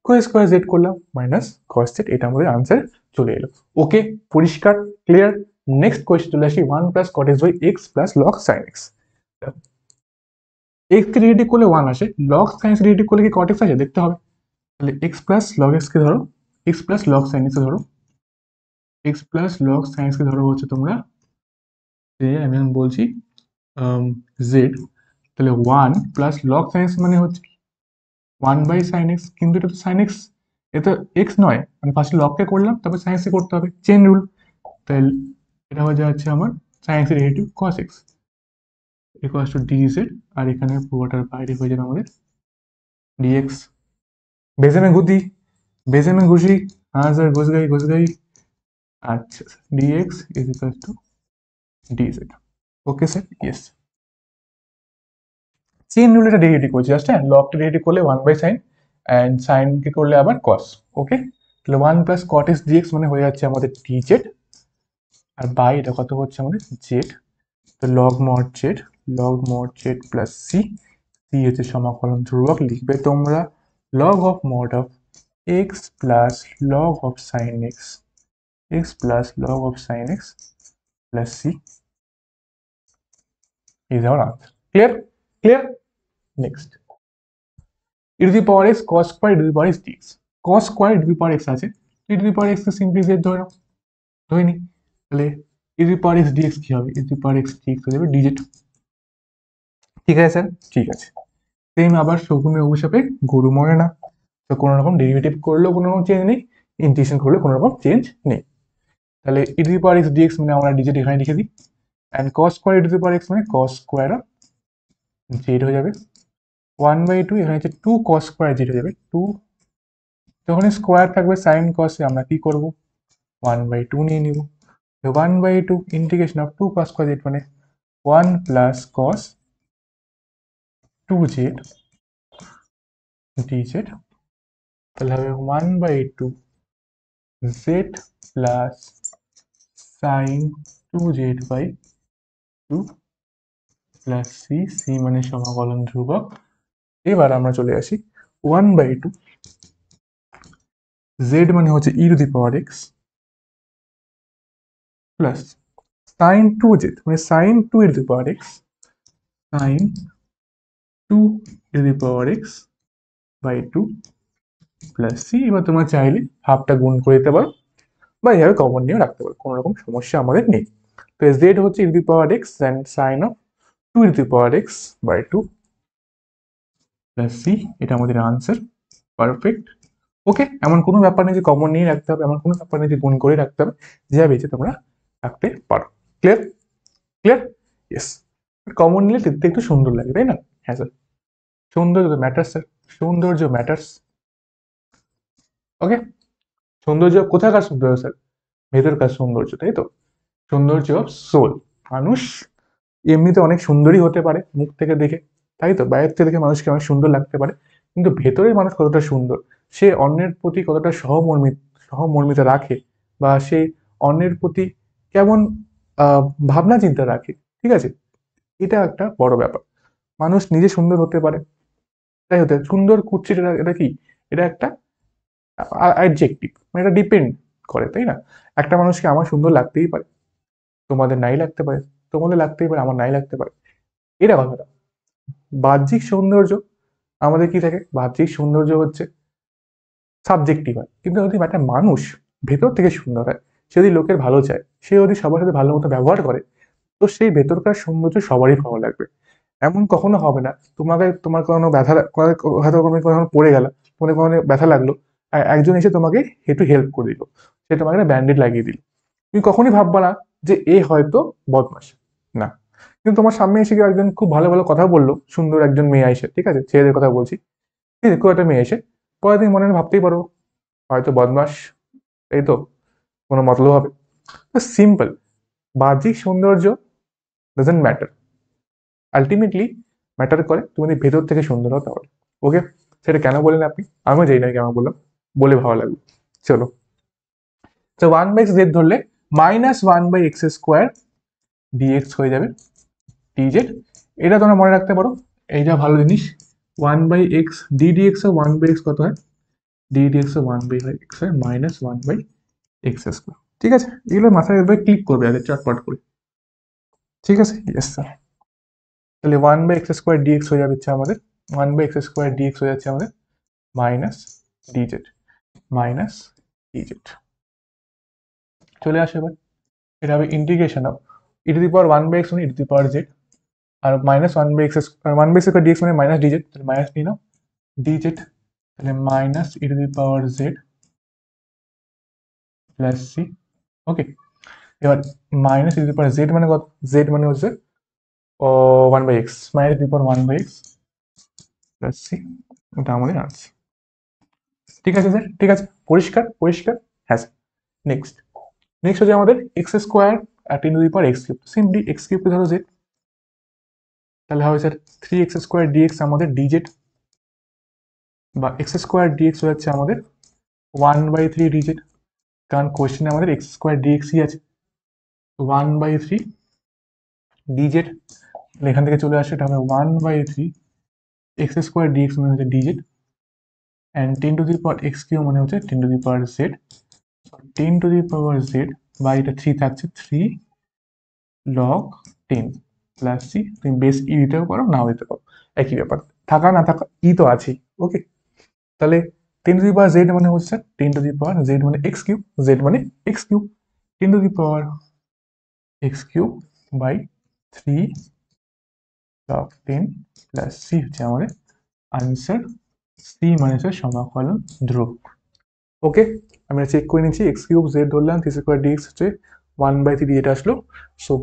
কোস স্কোয়ার জেড করলাম মাইনাস কস জেড, এটা আমাদের আনসার চলে এলো। ওকে, পরিষ্কার, ক্লিয়ার। নেক্সট কোয়েশ্চেন চলে আসি, 1 plus cot x by x plus log sine x. X কে রিলেটিভ করলে 1 আসে, লগ সাইন রিলেটিভ করলে কি কট এক্স আসে, দেখতে হবে। তাহলে এক্স প্লাস লগ এক্স কে ধরো, x plus log sine x ধরো, এক্স প্লাস লগ সাইন কে ধরো হচ্ছে তোমরা, আমি বলছি জেড, তাহলে 1 প্লাস লগ সাইন এক্স মানে হচ্ছে 1/sin x, কিন্তু এটা তো sin x, এটা এক্স নয়, মানে ফার্স্টে লগকে করলাম তারপর sin x এ করতে হবে, চেন রুল। তাহলে এটা হয়ে যাচ্ছে আমার sin x এর derivative cos x equals to dz, আর এখানে পুরোটার বাইরে হয়ে যাবে আমাদের dx। बेसे में गुदी, बेसे में घुसी, हाँ सर घुस गई। अच्छा, dx is equal to dz। Okay sir, yes. Chain rule এটা ডেরিভেটিভ করছি জাস্ট, হ্যাঁ লগটা ডেরিভেটিভ করলে 1/sin, অ্যান্ড সাইন কে করলে আবার cos। ওকে, তাহলে 1 প্লাস cot x dx মানে হয়ে যাচ্ছে আমাদের dz, আর বাই এটা কত হচ্ছে আমাদের জেড, তো log mod z plus c, c হচ্ছে সমাকলন ধ্রুবক, লিখবে তোমরা log of mod of x plus log of sine x, x plus log of sine x plus c is our answer. Clear, clear. Next, e to the power x cos square e to the power x dx, cos square e to the power x আছে, e to the power x K simply z ধরে নাও, ধরে নি, তাহলে e to the power x dx কি হবে, e to the power x dx হয়ে যাবে dz। ঠিক আছে স্যার, ঠিক আছে। সেম আবার শকুনের অভিশাপে গরু মরে না, তো কোনো রকম ডেরিভেটিভ করলেও কোনো রকম চেঞ্জ নেই, ইন্টিগ্রেশন করলেও কোনো রকম চেঞ্জ নেই। তাহলে e to the power x dx মানে আমরা dz এখানে লিখে দিই, and cos square e to the power x মানে cos square অফ z হয়ে যাবে 1/2, এখানে হচ্ছে 2 cos square z হয়ে যাবে 2, যখন স্কোয়ার থাকবে সাইন কসে আমরা কি করব, 1/2 নিয়ে নিব, 1/2 integration of 2 cos square z মানে 1 প্লাস cos 2z dz, তাহলে হবে 1/2 z plus sine 2z by 2 plus c, c মানে সমাকলন ধ্রুবক। এবার আমরা চলে আসি 1/2 z মানে হচ্ছে e to the power x plus sine 2z মানে sine 2 e to the power x, sine 2 e to the power x by 2 plus C. এবার তোমরা চাইলে হাফটা গুণ করে দিতে পারো বা এইভাবে কমন নিয়েও রাখতে পারো, কোনো রকম সমস্যা আমাদের নেই। তো তো জেড হচ্ছে e to the power X and sine of 2 e to the power X by 2 plus C, এটা আমাদের আনসার। পারফেক্ট। ওকে, এমন কোনো ব্যাপার নেই যে কমন নিয়ে রাখতে হবে, এমন কোনো ব্যাপার নেই যে গুণ করে রাখতে হবে, যা বেঁচে তোমরা রাখতে পারো। ক্লিয়ার? ক্লিয়ার? ইয়েস। কমন নিলে দেখতে একটু সুন্দর লাগে, তাই না? হ্যাঁ স্যার, সৌন্দর্য ম্যাটার্স স্যার, সৌন্দর্য ম্যাটার্স। ওকে, সৌন্দর্য কোথাকার সৌন্দর্য স্যার? ভেতরকার সৌন্দর্য, তাই তো? সৌন্দর্য অফ সোল। মানুষ এমনিতে অনেক সুন্দরই হতে পারে মুখ থেকে দেখে, তাই তো? বাইরের থেকে দেখে মানুষকে অনেক সুন্দর লাগতে পারে, কিন্তু ভেতরের মানুষ কতটা সুন্দর, সে অন্যের প্রতি কতটা সহমর্মিতা রাখে, বা সে অন্যের প্রতি কেমন ভাবনা চিন্তা রাখে, ঠিক আছে? এটা একটা বড় ব্যাপার। মানুষ নিজে সুন্দর হতে পারে, তাই হতে সুন্দর কুচ্ছিটা এটা কি? এটা একটা অ্যাডজেক্টিভ, মানে এটা ডিপেন্ড করে, তাই না? একটা মানুষকে আমার সুন্দর লাগতেই পারে, তোমাদের নাই লাগতে পারে, তোমাদের লাগতেই পারে, আমার নাই লাগতে পারে, এটা কথাটা। বাহ্যিক সৌন্দর্য আমাদের কি থাকে? বাহ্যিক সৌন্দর্য হচ্ছে সাবজেক্টিভ হয়, কিন্তু যদি একটা মানুষ ভেতর থেকে সুন্দর হয়, সে যদি লোকের ভালো চায়, সে যদি সবার সাথে ভালো মতো ব্যবহার করে, তো সেই ভেতরকার সৌন্দর্য সবারই ভালো লাগবে। এমন কখনো হবে না তোমার কোনো ব্যথা, হয়তো তুমি কখনো পড়ে গেলা, তোমার কোনো ব্যথা লাগলো, একজন এসে তোমাকে একটু হেল্প করে দিল, সে তোমাকে একটা ব্যান্ডেড লাগিয়ে দিল, তুমি কখনই ভাববা না যে এ হয়তো বদমাস, না। কিন্তু তোমার সামনে এসে কেউ একজন খুব ভালো ভালো কথা বললো, সুন্দর একজন মেয়ে এসে, ঠিক আছে, ছেলেদের কথা বলছি, ঠিক আছে, কেউ একটা মেয়ে এসে, পরে তুমি মনে মনে ভাবতেই পারো হয়তো বদমাস, এই তো, কোনো মতলব হবে। সিম্পল, বাহ্যিক সৌন্দর্য ডাজন্ট ম্যাটার, আলটিমেটলি ম্যাটার করে তুমি যদি ভেতর থেকে সুন্দর হও তাহলে। ওকে, সেটা কেন বলেন আপনি? আমিও জানি না কেন বললাম, বলে ভালো লাগলো। চলো, তো 1/z ধরলে -1/x² dx হয়ে যাবে dz। এটা তোমরা মনে রাখতে পারো, এইটা ভালো জিনিস। 1/x ddx ও 1/x কত হয়? ddx ও 1/x হয় -1/x²। ঠিক আছে, এগুলো মাথায় একবার ক্লিক করবে আগে চটপট করে। ঠিক আছে, ইয়েস স্যার। তাহলে 1/x² dx হয়ে যাবে হচ্ছে আমাদের 1/x² dx হয়ে যাচ্ছে আমাদের মাইনাস ডিজেড মাইনাস ডিজেড। চলে আসে এবার, এটা হবে integration of e to the power 1/x মানে e to the power z, আর -1/x² dx মানে মাইনাস ডিজেড, তাহলে মাইনাস নিয়ে নাও ডিজেড, তাহলে minus e to the power z plus c। Okay, এবার minus e to the power z মানে কত? z মানে হচ্ছে 1/x, minus e to the power 1/x plus c, এটা আমাদের আনসার। ঠিক আছে স্যার, ঠিক আছে, পরিষ্কার পরিষ্কার। হ্যাঁ স্যার। নেক্সট নেক্সট হচ্ছে আমাদের x² R 10 to the power x³ simply x³ কে ধরো z, তাহলে হবে স্যার 3x² dx আমাদের dz, বা x² dx হয়ে যাচ্ছে আমাদের 1/3 dz, কারণ কোয়েশ্চেনে আমাদের x² dx ই আছে, 1/3 dz, এখান থেকে চলে আসে, এটা হবে 1/3 x² dx মানে হচ্ছে dz, and 10 to the power x³ মানে হচ্ছে 10 to the power z, 10 to the power z, বা এটা 3 থাকছে 3 log 10 প্লাস c, তুমি বেস ই দিতেও পারো, নাও দিতে পারো, একই ব্যাপার, থাকা না থাকা ই তো আছেই। ওকে, তাহলে 10 টু দি পাওয়ার z মানে হচ্ছে 10 টু দি পাওয়ার z মানে x³ z মানে x³ 10 to the power x³ by 3 log 10 plus c হচ্ছে আমাদের আনসার। c মানে হচ্ছে সমাকলন ধ্রুবক। ওকে, আমরা চেক করে নিচ্ছি, x³ z ধরলাম, 3² dx হচ্ছে 1/3 যেটা আসলো, সো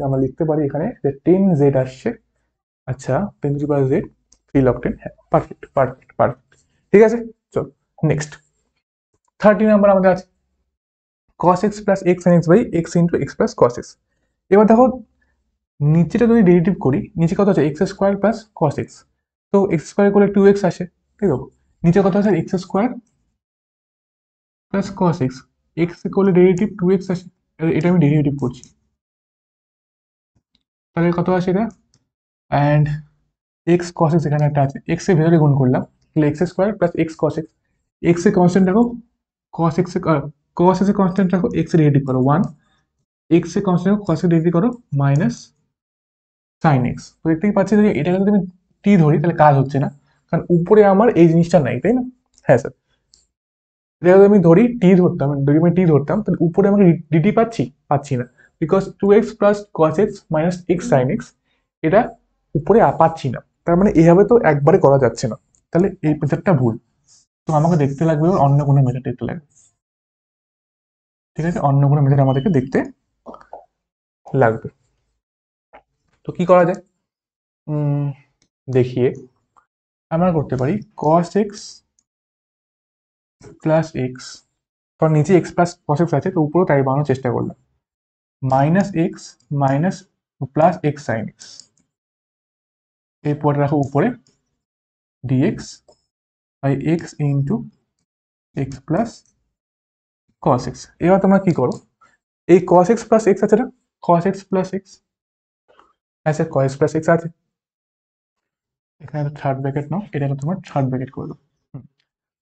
আমরা লিখতে পারি এখানে যে 10z আসছে। আচ্ছা, 10 to the power z 3 log 10, হ্যাঁ পারফেক্ট পারফেক্ট পারফেক্ট। ঠিক আছে, চল নেক্সট 30 নাম্বার আমাদের আছে cos x plus x sin x by x into x plus cos x। এবার দেখো নিচেটা যদি ডেরিভেটিভ করি, নিচে কত আছে x² প্লাস cos x, তো x² করলে 2x আসে, তাই তো? নিচে কত আছে x² plus cos x, x করলে ডেরিভেটিভ 2x আসে, এটা আমি ডেরিভেটিভ করছি, তাহলে কত আসে এটা, অ্যান্ড x cos x এখানে একটা আছে, x এর ভেতরে গুণ করলাম, তাহলে x² plus x cos x, x এর কনস্ট্যান্ট রাখো, cos x cos x এর কনস্ট্যান্ট রাখো, x এর ডেরিভেটিভ করো 1, x এর কনস্ট্যান্ট রাখো, cos এর ডেরিভেটিভ করো মাইনাস sin x। তো দেখতেই পাচ্ছি যে এটা যদি আমি টি ধরি তাহলে কাজ হচ্ছে না, কারণ উপরে আমার এই জিনিসটা নাই, তাই না? হ্যাঁ স্যার, এটা যদি আমি ধরি টি ধরতাম, যদি আমি টি ধরতাম তাহলে উপরে আমাকে ডিটি পাচ্ছি না, because 2x plus cos x minus x sin x এটা উপরে পাচ্ছি না, তার মানে এইভাবে তো একবারে করা যাচ্ছে না, তাহলে এই মেথডটা ভুল। তো আমাকে দেখতে লাগবে অন্য কোনো মেথড দেখতে লাগবে, ঠিক আছে, অন্য কোনো মেথড আমাদেরকে দেখতে লাগবে। তো কি করা যায়, দেখিয়ে আমরা করতে পারি cos x প্লাস এক্স, কারণ নিচে এক্স প্লাস cos x আছে তো উপরেও তাই বানানোর চেষ্টা করলাম, minus x minus plus x sine x, এই পরে রাখো উপরে dx by x into x plus cos x। এবার তোমরা কি করো, এই cos x প্লাস এক্স আছে না, cos x প্লাস এক্স, আচ্ছা cos x প্লাস এক্স আছে, এখানে থার্ড ব্র্যাকেট নাও, এটা তোমার থার্ড ব্র্যাকেট করে দাও।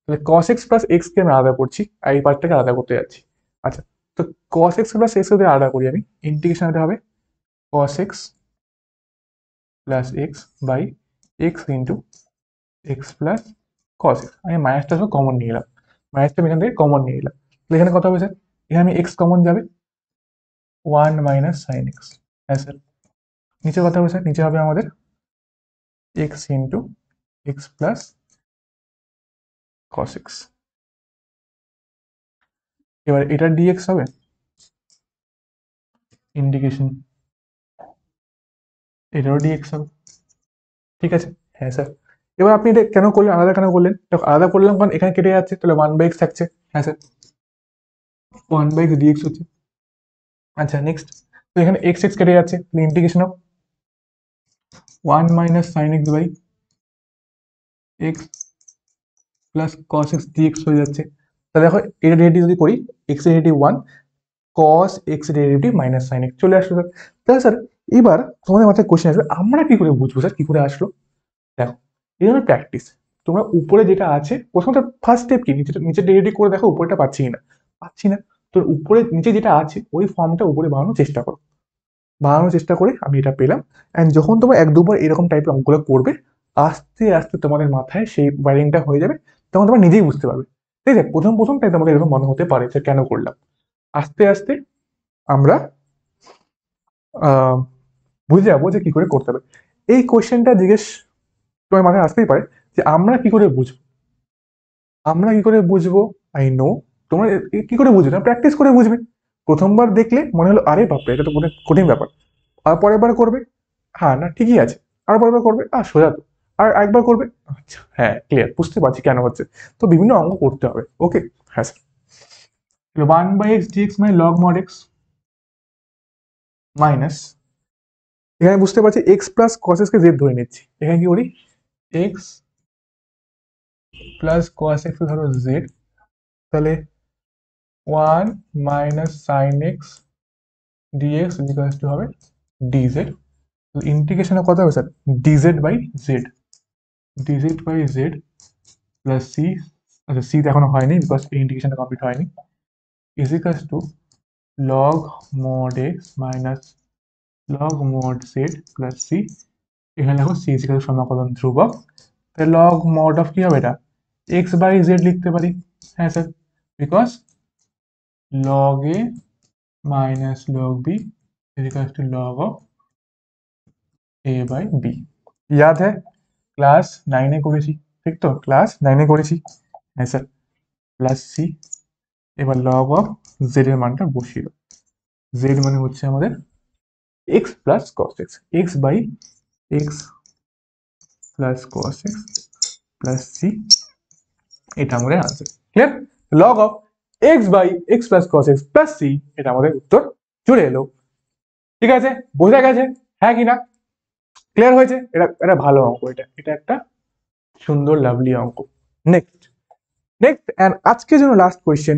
তাহলে cos x প্লাস এক্স কে আমি আলাদা করছি আর এই পার্টটাকে আলাদা করতে যাচ্ছি। আচ্ছা, তো cos x প্লাস এক্স যদি আলাদা করি আমি, ইন্টিগ্রেশন হতে হবে cos x plus x by x into x plus cos x। আমি মাইনাসটা সব কমন নিয়ে এলাম, মাইনাসটা আমি এখান থেকে কমন নিয়ে এলাম, তাহলে এখানে কত হবে স্যার, এখানে আমি এক্স কমন যাবে 1 মাইনাস সাইন এক্স, হ্যাঁ স্যার। নিচে কত হবে স্যার, নিচে হবে আমাদের x into x plus cos x। এবার এটা dx হবে ইন্টিগ্রেশন, এটাও dx হবে, ঠিক আছে, হ্যাঁ স্যার। এবার আপনি এটা কেন করলেন, আলাদা কেন করলেন, আলাদা করলাম কারণ এখানে কেটে যাচ্ছে, তাহলে 1/x থাকছে, হ্যাঁ স্যার 1/x dx হচ্ছে। আচ্ছা নেক্সট, তো এখানে এক্স এক্স কেটে যাচ্ছে, তাহলে integration of 1 minus sine x by x plus cos x dx হয়ে যাচ্ছে। তাহলে দেখো এটা ডেরিভেটিভ যদি করি, এক্স এর ডেরিভেটিভ 1, cos x এর ডেরিভেটিভ মাইনাস সাইন x চলে আসলো স্যার। তাহলে স্যার এবার তোমাদের মাথায় কোশ্চেন আসবে, আমরা কি করে বুঝবো স্যার কি করে আসলো। দেখো এই জন্য প্র্যাকটিস, তোমরা উপরে যেটা আছে প্রথমত ফার্স্ট স্টেপ কি, নিচে ডেরিভেটিভ করে দেখো উপরেটা পাচ্ছি না, পাচ্ছি না, তো উপরে নিচে যেটা আছে ওই ফর্মটা উপরে বানানোর চেষ্টা করো, বানানোর চেষ্টা করে আমি এটা পেলাম। অ্যান্ড যখন তোমরা এক দুবার এরকম টাইপের অঙ্কগুলো করবে, আস্তে আস্তে তোমাদের মাথায় সেই ওয়ারিংটা হয়ে যাবে, তখন তোমরা নিজেই বুঝতে পারবে, ঠিক আছে। প্রথম প্রথম তাই তোমাদের এরকম মনে হতে পারে যে কেন করলাম, আস্তে আস্তে আমরা বুঝে যাবো যে কি করে করতে হবে। এই কোয়েশ্চেনটা জিজ্ঞেস তোমার মাথায় আসতেই পারে যে আমরা কি করে বুঝবো, আমরা কি করে বুঝবো, আই নো তোমরা কি করে বুঝবে, তোমরা প্র্যাকটিস করে বুঝবে। প্রথমবার দেখলে মনে হলো আরে বাপরে এটা তো কঠিন ব্যাপার, আর পরের বার করবে, হ্যাঁ না ঠিকই আছে, আর পরের বার করবে সোজা তো, আর একবার করবে, আচ্ছা হ্যাঁ ক্লিয়ার, বুঝতে পারছি কেন হচ্ছে। তো বিভিন্ন অঙ্ক করতে হবে, ওকে, হ্যাঁ স্যার। 1/x dx মানে লগ মড এক্স মাইনাস, এখানে বুঝতে পারছি এক্স প্লাস cos x কে জেড ধরে নিচ্ছি, এখানে কি করি এক্স প্লাস cos x ধরো জেড, তাহলে 1 minus sine x dx equal to হবে ডিজেড, ইন্টিগ্রেশনে কত হবে sir dz by z, dz by z plus c, আচ্ছা সি এখনো হয়নি বিকজ এই ইন্টিগ্রেশনটা কমপ্লিট হয়নি, is equal to log mod x minus log mod z plus c, এখানে দেখো সি ইজ ইকুয়াল সমাকলন ধ্রুবক, তাহলে লগ মড অফ কি হবে এটা এক্স বাই জেড লিখতে পারি, হ্যাঁ sir, because log a minus log b is equals to log of a by b। याद है क्लास 9 এ করেছি, ঠিক তো ক্লাস 9 এ করেছি, হ্যাঁ স্যার, প্লাস সি, এবার লগ অফ জেড এর মানটা বসিয়ে দাও, জেড মানে হচ্ছে আমাদের X plus cos X, X by x plus cos X plus C, এটা আমাদের answer, clear. Log of X by x plus cos X plus C, এটা আমাদের উত্তর চলে এলো, ঠিক আছে, বোঝা গেছে হ্যাঁ কি না, ক্লিয়ার হয়েছে, এটা এটা ভালো অঙ্ক, এটা এটা একটা সুন্দর লাভলি অঙ্ক। নেক্সট নেক্সট এন্ড আজকের জন্য last question,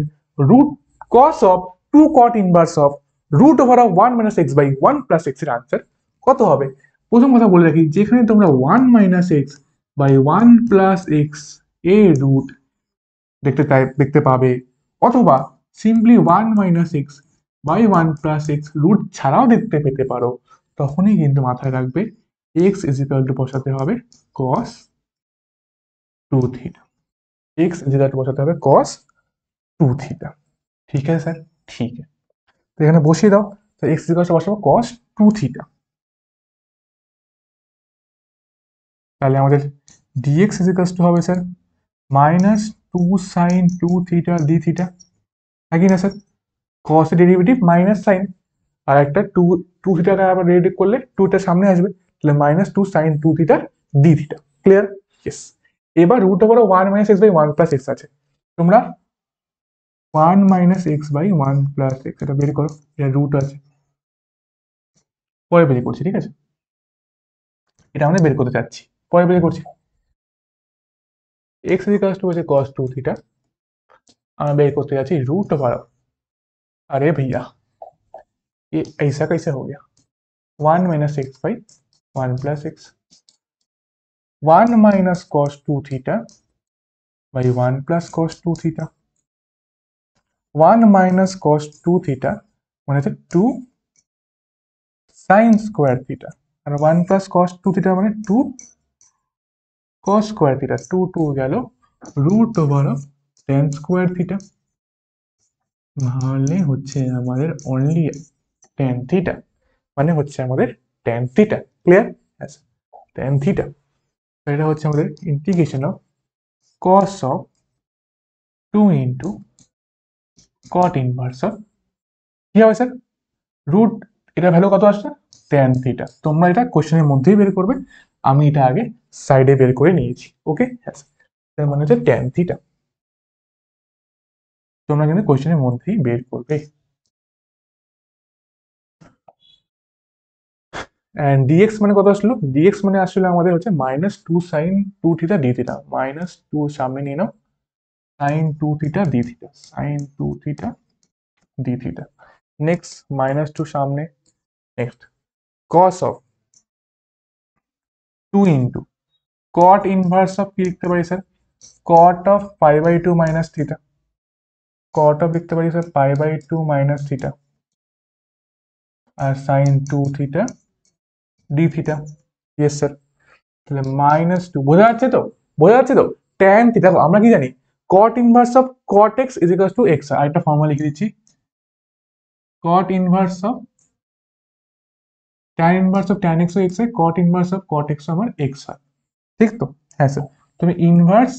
root cos of 2 cot inverse of root over of 1 minus X by 1 plus X এর আনসার কত হবে। প্রথম কথা বলে রাখি, যেখানে তোমরা 1 minus X by 1 plus X এর রুট দেখতে পাবে, অথবা simply 1 minus X by 1 plus X root ছাড়াও দেখতে পেতে পারো, তখনই কিন্তু মাথায় রাখবে x ইজ ইকুয়াল টু বসাতে হবে cos 2 theta, x is equal two বসাতে হবে cos 2 থিটা, ঠিক আছে স্যার, ঠিক আছে, তো এখানে বসিয়ে দাও, তো এক্স ইকুয়াল টু বসাবো কস 2θ। তাহলে আমাদের ডিএক্স ইকুয়াল টু হবে স্যার মাইনাস 2 sin 2θ dθ, নাকি না স্যার? কস এর ডেরিভেটিভ মাইনাস সাইন, আর একটা টু থিটাকে আবার ডেরিভেটিভ করলে টুটা সামনে আসবে, তাহলে -2 sin 2θ dθ। ক্লিয়ার? ইয়েস। এবার root over 1 - x by 1 + x আছে, তোমরা 1 - x বাই 1 + x এটা বের করো, এটা রুট আছে, পরে বের করছি, ঠিক আছে? এটা আমরা বের করতে চাচ্ছি, পরে বের করছি। x इक्वल टू হচ্ছে cos 2θ, আমরা बेर करते जाती रूट ओवर। अरे भैया ये ऐसा कैसे हो गया? 1 - x by 1 + x, 1 - cos 2θ by 1 + cos 2θ, 1 - cos 2θ মানে হচ্ছে 2 sin স্কোয়ার থিটা, আর 1 + cos 2θ মানে 2 cos স্কোয়ার থিটা, 2 গেল root over of tan square theta, তাহলে হচ্ছে আমাদের অনলি tan থিটা, মানে হচ্ছে আমাদের tan theta. Clear? tan theta, এটা হচ্ছে আমাদের integration of cos of 2 into cot inverse of কি হবে স্যার রুট, এটা ভ্যালু কত আসছে tan থিটা। তোমরা এটা কোশ্চেনের মধ্যেই বের করবে, আমি এটা আগে সাইডে বের করে নিয়েছি। ওকে, তার মানে হচ্ছে tan থিটা, তোমরা কিন্তু কোশ্চেনের মধ্যেই বের করবে। এন্ড ডিএক্স মানে কত আসলো? ডিএক্স মানে আসলে আমাদের হচ্ছে -2 sin 2θ dθ, -2 সামনে নিয়ে নাও, sin 2θ dθ, sin 2θ dθ। Next -2 সামনে, next cos of 2 into cot inverse of কি লিখতে পারি sir? cot of π/2 minus theta, cot of লিখতে পারি স্যার π/2 মাইনাস থিটা, আর sin 2θ dθ। Yes sir. তাহলে -2 বোঝা যাচ্ছে তো? বোঝা যাচ্ছে তো? tan থিটা আমরা কি জানি? cot inverse of cot x is equal to x, আর একটা ফর্মুলা লিখে দিচ্ছি, cot inverse of tan inverse of tan x ও x হয়, cot inverse of cot x আমার x হয়, ঠিক তো? হ্যাঁ স্যার। তুমি ইনভার্স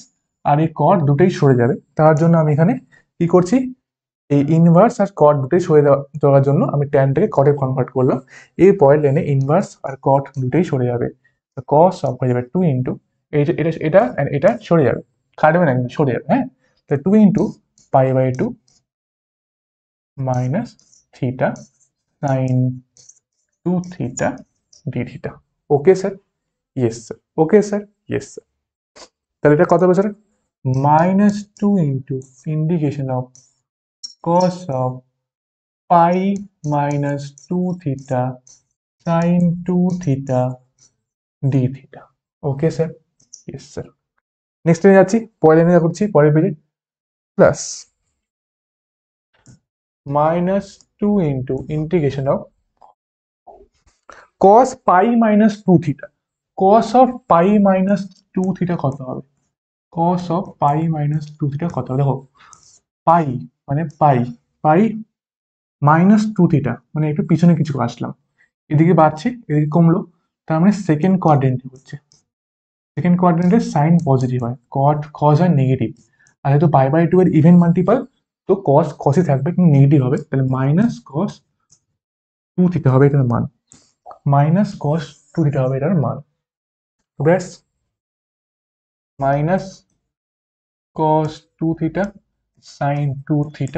আর এই কট দুটোই সরে যাবে, তার জন্য আমি এখানে কি করছি, এই ইনভার্স আর কট দুটোই সরে দেওয়ার জন্য আমি ট্যানটাকে কটে কনভার্ট করলাম। এই পরের লাইনে ইনভার্স আর কট দুটোই সরে যাবে, কস অফ হয়ে যাবে 2 ইন্টু এটা এটা এটা and এটা সরে যাবে, কাটবে না কিন্তু সরে যাবে। হ্যাঁ, তো 2 into π/2 minus theta sine 2θ dθ। Okay sir? Yes sir. Okay sir? Yes sir. তাহলে এটা কত হবে sir? -2 into integration of cos of pi minus 2θ sin 2θ dθ। Okay sir? Yes sir. Next লাইনে যাচ্ছি, পরের লাইনে করছি, পরের পেজে plus -2 into integration of cos pi minus 2θ, cos of pi minus 2θ কত হবে? cos of pi minus 2θ কত হবে? দেখো পাই মানে পাই, পাই -2θ মানে একটু পিছনে কিছু আসলাম, এদিকে বাড়ছে এদিকে কমলো, তার মানে সেকেন্ড কোয়াড্রেন্টে হচ্ছে, সেকেন্ড কোয়াড্রেন্টে সাইন পজিটিভ হয়, কজ হয় নেগেটিভ, আর যেহেতু π/2 এর ইভেন মাল্টিপল, তো কস কসই থাকবে কিন্তু নেগেটিভ হবে, তাহলে -cos 2θ হবে এটার মান, -cos 2θ হবে এটার মান। ব্যাস, -cos 2θ sin 2θ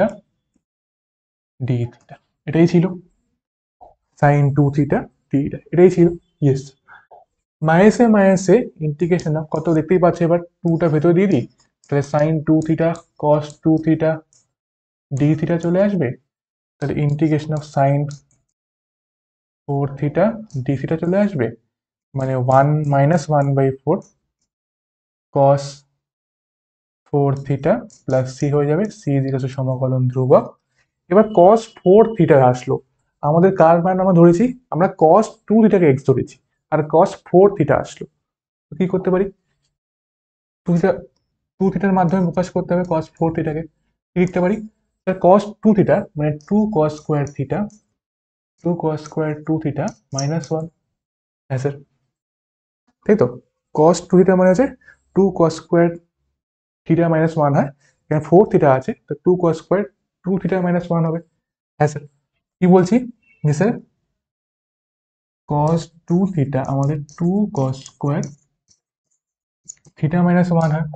dθ, এটাই ছিল sin 2θ dθ, এটাই ছিল। ইয়েস। মাইনাসে ইন্টিগ্রেশন অফ কত দেখতেই পাচ্ছ, এবার 2টা ভেতরে দিয়ে দিই, তাহলে sin 2θ cos 2θ dθ চলে আসবে, তাহলে ইন্টিগ্রেশন অফ sin 4θ dθ চলে আসবে, মানে 1 - 1/4 cos 4θ প্লাস c হয়ে যাবে, c ইজ সমাকলন ধ্রুবক। এবার cos 4θ আসলো, আমাদের কার মান আমরা ধরেছি? আমরা cos 2θ কে x ধরেছি, আর cos 4θ আসলো, কি করতে পারি? 2θ মাধ্যমে প্রকাশ করতে হবে cos 4θ কে, কি লিখতে পারি? cos 2θ মানে 2 cos square theta 2 cos square 2 theta minus 1। হ্যাঁ স্যার, তাই তো। cos 2 থিটা মানে হচ্ছে 2 cos স্কোয়ার থিটা মাইনাস 1 হয়, এখানে 4 থিটা আছে, তো 2 cos স্কোয়ার 2 থিটা মাইনাস 1 হবে। হ্যাঁ স্যার, কি বলছি যে স্যার cos 2 থিটা আমাদের 2 cos স্কোয়ার থিটা মাইনাস 1 হয়।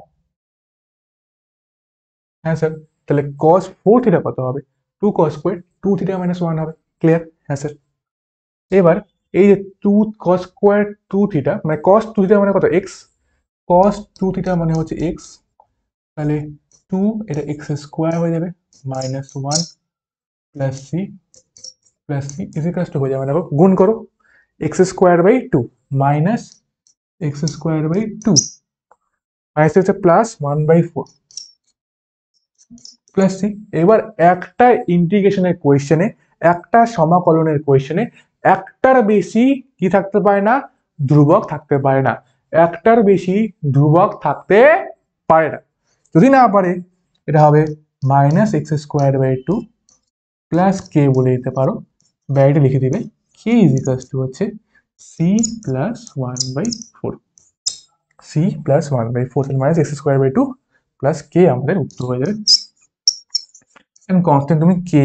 হ্যাঁ স্যার, তাহলে cos 4 থিটা কত হবে? 2 cos স্কোয়ার 2 থিটা মাইনাস 1 হবে। ক্লিয়ার? হ্যাঁ স্যার। এবার এই যে 2 cos স্কোয়ার 2 থিটা মানে cos 2 থিটা মানে কত? x। cos 2 থিটা মানে হচ্ছে x, তাহলে 2 এটা x স্কোয়ার হয়ে যাবে minus 1 plus C is equals to হয়ে যাবে, দেখো গুণ করো x square by 2 minus x square by 2 minus হচ্ছে প্লাস 1/4 প্লাস সি। এবার একটা ইন্টিগ্রেশনের কোয়েশ্চেনে, একটা সমাকলনের কোয়েশ্চেনে একটার বেশি কি থাকতে পারে না? ধ্রুবক থাকতে পারে না। একটার বেশি ধ্রুবক থাকতে পারে না। যদি না পারে এটা হবে minus x square by 2 plus K বলে দিতে পারো, বাইরে লিখে দিবে কে ইজিকালস টু হচ্ছে C plus 1/4। C plus 1/4 minus x square by 2 plus K আমাদের উত্তর হয়ে যাবে। কনস্ট্যান্ট তুমি কে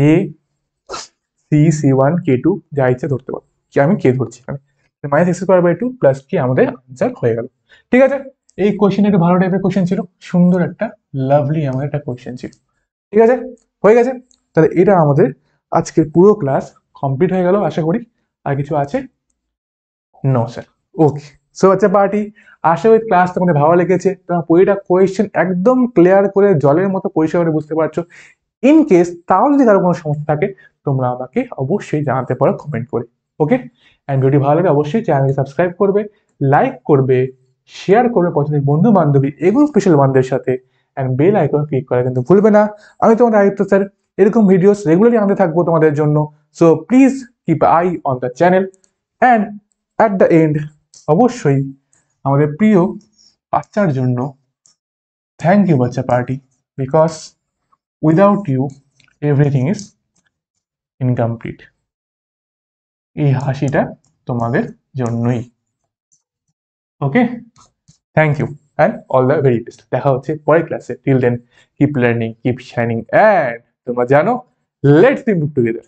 C1 K2 যা ইচ্ছে ধরতে পারো, কি আমি কে ধরছি এখানে। Minus x square by 2 plus কি আমাদের আনসার হয়ে গেল। ঠিক আছে, এই কোয়েশ্চেন একটু ভালো টাইপের কোয়েশ্চেন ছিল, সুন্দর একটা লাভলি আমাদের একটা কোয়েশ্চেন ছিল। ঠিক আছে, হয়ে গেছে। তাহলে এটা আমাদের আজকের পুরো ক্লাস কমপ্লিট হয়ে গেল আশা করি। আর কিছু আছে? No sir. ওকে, সো আচ্ছা পার্টি, আশা করি ক্লাস তোমাদের ভালো লেগেছে, তোমার প্রতিটা কোয়েশ্চেন একদম ক্লিয়ার করে জলের মতো পরিষ্কার করে বুঝতে পারছো। ইন কেস তাও যদি কারো কোনো সমস্যা থাকে তোমরা আমাকে অবশ্যই জানাতে পারো কমেন্ট করে। ওকে, অ্যান্ড ভিডিও ভালো লাগে অবশ্যই চ্যানেলকে সাবস্ক্রাইব করবে, লাইক করবে, শেয়ার করবে পছন্দের বন্ধু বান্ধবী এবং স্পেশাল বান্ধবের সাথে, অ্যান্ড বেল আইকন ক্লিক করা কিন্তু ভুলবে না। আমি তোমাদের আদিত্য স্যার এরকম ভিডিওস রেগুলারলি আনতে থাকবো তোমাদের জন্য। So please keep eye on the channel. And at the end অবশ্যই আমাদের প্রিয় বাচ্চার জন্য থ্যাংক ইউ বাচ্চা party, because without you everything is incomplete. এই হাসিটা তোমাদের জন্যই। Okay, thank you and all the very best. দেখা হচ্ছে পরের ক্লাসে। Till then keep learning, keep shining, and তোমরা জানো লেটস মুভ টুগেদার।